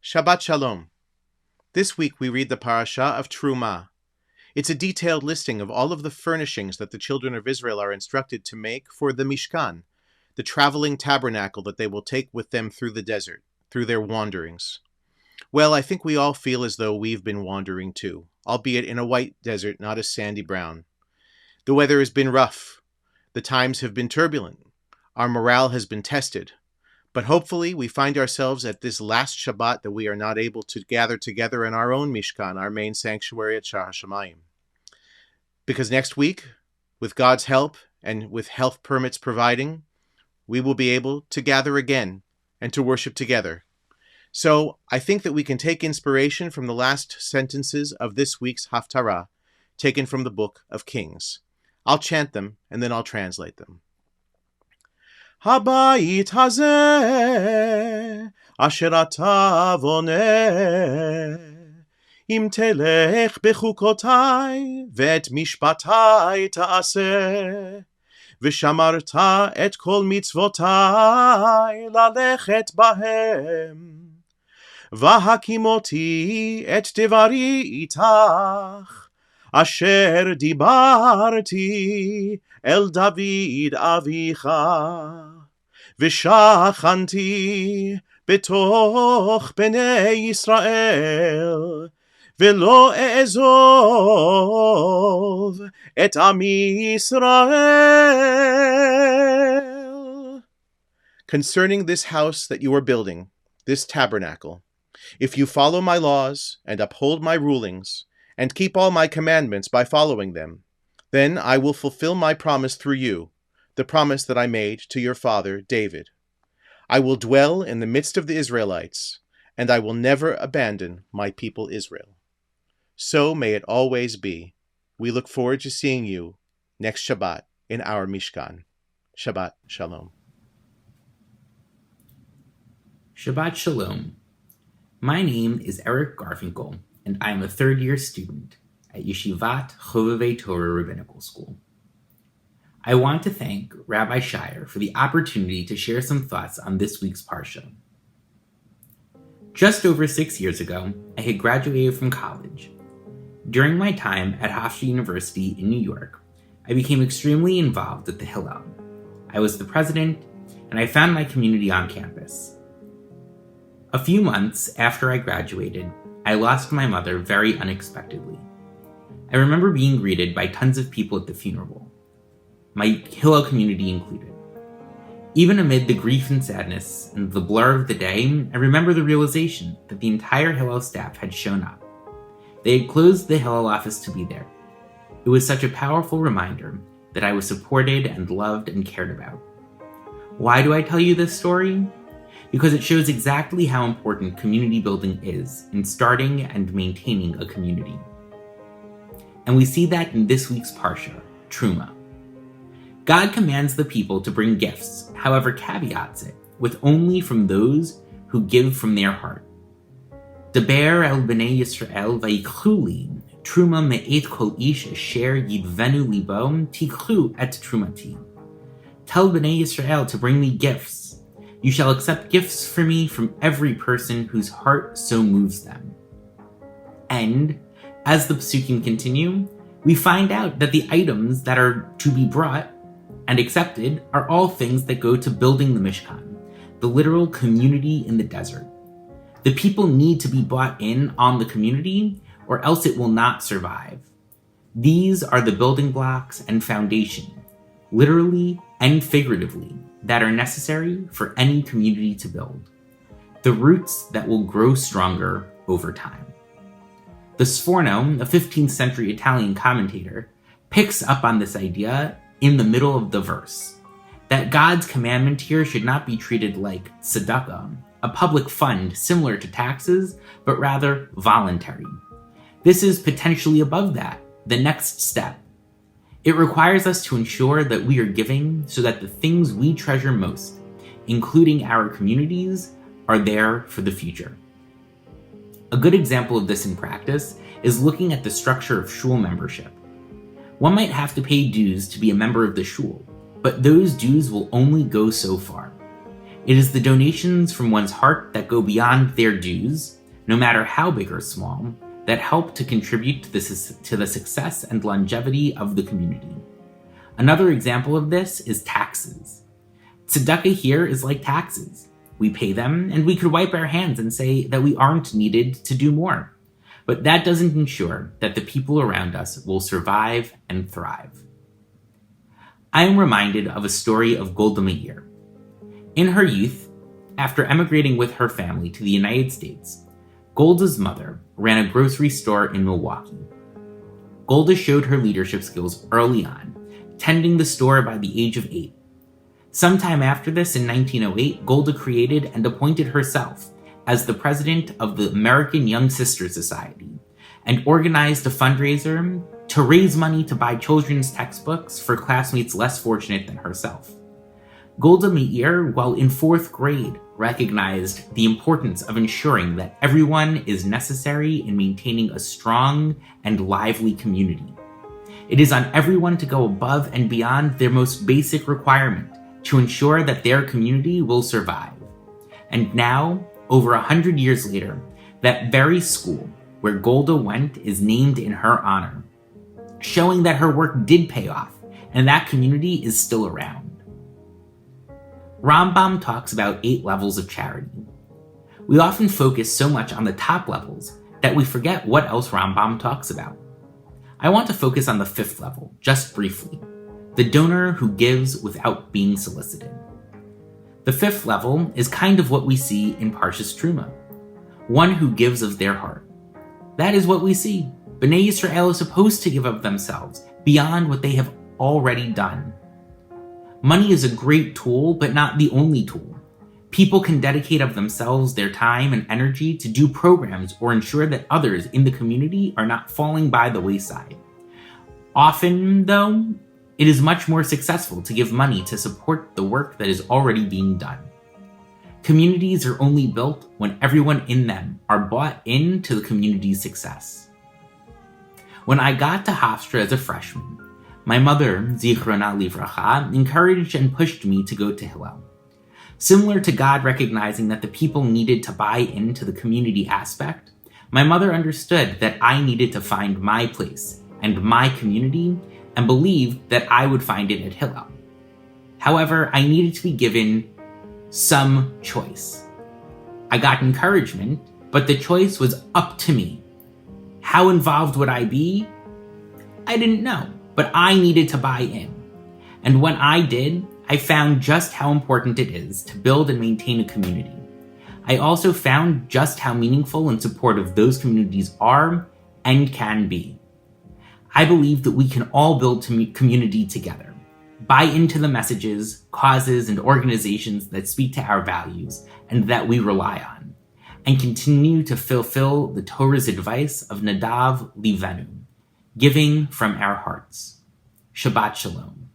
Shabbat Shalom. This week we read the parasha of Terumah. It's a detailed listing of all of the furnishings that the children of Israel are instructed to make for the Mishkan, the traveling tabernacle that they will take with them through the desert, through their wanderings. Well, I think we all feel as though we've been wandering too, albeit in a white desert, not a sandy brown. The weather has been rough. The times have been turbulent. Our morale has been tested. But hopefully we find ourselves at this last Shabbat that we are not able to gather together in our own Mishkan, our main sanctuary at Shaar Hashomayim. Because next week, with God's help and with health permits providing, we will be able to gather again and to worship together. So I think that we can take inspiration from the last sentences of this week's Haftarah, taken from the book of Kings. I'll chant them and then I'll translate them. הבית הזה, אשר אתה בונה, אם תלך בחוקותיי, ואת משפטיי תעשה, ושמרת את כל מצוותיי ללכת בהם, והקימותי את דברי איתך, אשר דיברתי אל דוד אביך, ושכנתי בתוך בני ישראל, ולא אעזוב את עמי ישראל. Concerning this house that you are building, this tabernacle, if you follow my laws and uphold my rulings, and keep all my commandments by following them, then I will fulfill my promise through you, the promise that I made to your father David. I will dwell in the midst of the Israelites, and I will never abandon my people Israel. So may it always be. We look forward to seeing you next Shabbat in our Mishkan. Shabbat Shalom. Shabbat Shalom. My name is Eric Garfinkel, and I am a third-year student at Yeshivat Chovevei Torah Rabbinical School. I want to thank Rabbi Shaar for the opportunity to share some thoughts on this week's Parsha. Just over 6 years ago, I had graduated from college. During my time at Hofstra University in New York, I became extremely involved with the Hillel. I was the president, and I found my community on campus. A few months after I graduated, I lost my mother very unexpectedly. I remember being greeted by tons of people at the funeral, my Hillel community included. Even amid the grief and sadness and the blur of the day, I remember the realization that the entire Hillel staff had shown up. They had closed the Hillel office to be there. It was such a powerful reminder that I was supported and loved and cared about. Why do I tell you this story? Because it shows exactly how important community building is in starting and maintaining a community. And we see that in this week's Parsha, Terumah. God commands the people to bring gifts, however caveats it, with only from those who give from their heart. Daber el bnei Yisrael vayikchu li, Terumah me'et kol ish asher yidvenu libo, tikchu et terumati. Tell bnei Yisrael to bring me gifts. You shall accept gifts for me from every person whose heart so moves them. And, as the Psukim continue, we find out that the items that are to be brought and accepted are all things that go to building the Mishkan, the literal community in the desert. The people need to be bought in on the community, or else it will not survive. These are the building blocks and foundation, literally and figuratively, that are necessary for any community to build. The roots that will grow stronger over time. The Sforno, a 15th century Italian commentator, picks up on this idea in the middle of the verse, that God's commandment here should not be treated like tzedakah, a public fund similar to taxes, but rather voluntary. This is potentially above that, the next step. It requires us to ensure that we are giving so that the things we treasure most, including our communities, are there for the future. A good example of this in practice is looking at the structure of shul membership. One might have to pay dues to be a member of the shul, but those dues will only go so far. It is the donations from one's heart that go beyond their dues, no matter how big or small, that help to contribute to the success and longevity of the community. Another example of this is taxes. Tzedakah here is like taxes. We pay them, and we could wipe our hands and say that we aren't needed to do more. But that doesn't ensure that the people around us will survive and thrive. I am reminded of a story of Golda Meir. In her youth, after emigrating with her family to the United States, Golda's mother ran a grocery store in Milwaukee. Golda showed her leadership skills early on, tending the store by the age of 8. Sometime after this, in 1908, Golda created and appointed herself as the president of the American Young Sisters Society and organized a fundraiser to raise money to buy children's textbooks for classmates less fortunate than herself. Golda Meir, while in 4th grade, recognized the importance of ensuring that everyone is necessary in maintaining a strong and lively community. It is on everyone to go above and beyond their most basic requirement to ensure that their community will survive. And now, over 100 years later, that very school where Golda went is named in her honor, showing that her work did pay off and that community is still around. Rambam talks about 8 levels of charity. We often focus so much on the top levels that we forget what else Rambam talks about. I want to focus on the 5th level, just briefly, the donor who gives without being solicited. The 5th level is kind of what we see in Parshas Terumah, one who gives of their heart. That is what we see. Bnei Yisrael is supposed to give of themselves beyond what they have already done. Money is a great tool, but not the only tool. People can dedicate of themselves their time and energy to do programs or ensure that others in the community are not falling by the wayside. Often, though, it is much more successful to give money to support the work that is already being done. Communities are only built when everyone in them are bought into the community's success. When I got to Hofstra as a freshman, my mother, Zichrona Livracha, encouraged and pushed me to go to Hillel. Similar to God recognizing that the people needed to buy into the community aspect, my mother understood that I needed to find my place and my community and believed that I would find it at Hillel. However, I needed to be given some choice. I got encouragement, but the choice was up to me. How involved would I be? I didn't know, but I needed to buy in. And when I did, I found just how important it is to build and maintain a community. I also found just how meaningful and supportive those communities are and can be. I believe that we can all build community together, buy into the messages, causes, and organizations that speak to our values and that we rely on, and continue to fulfill the Torah's advice of Nadav Livenu, giving from our hearts. Shabbat Shalom.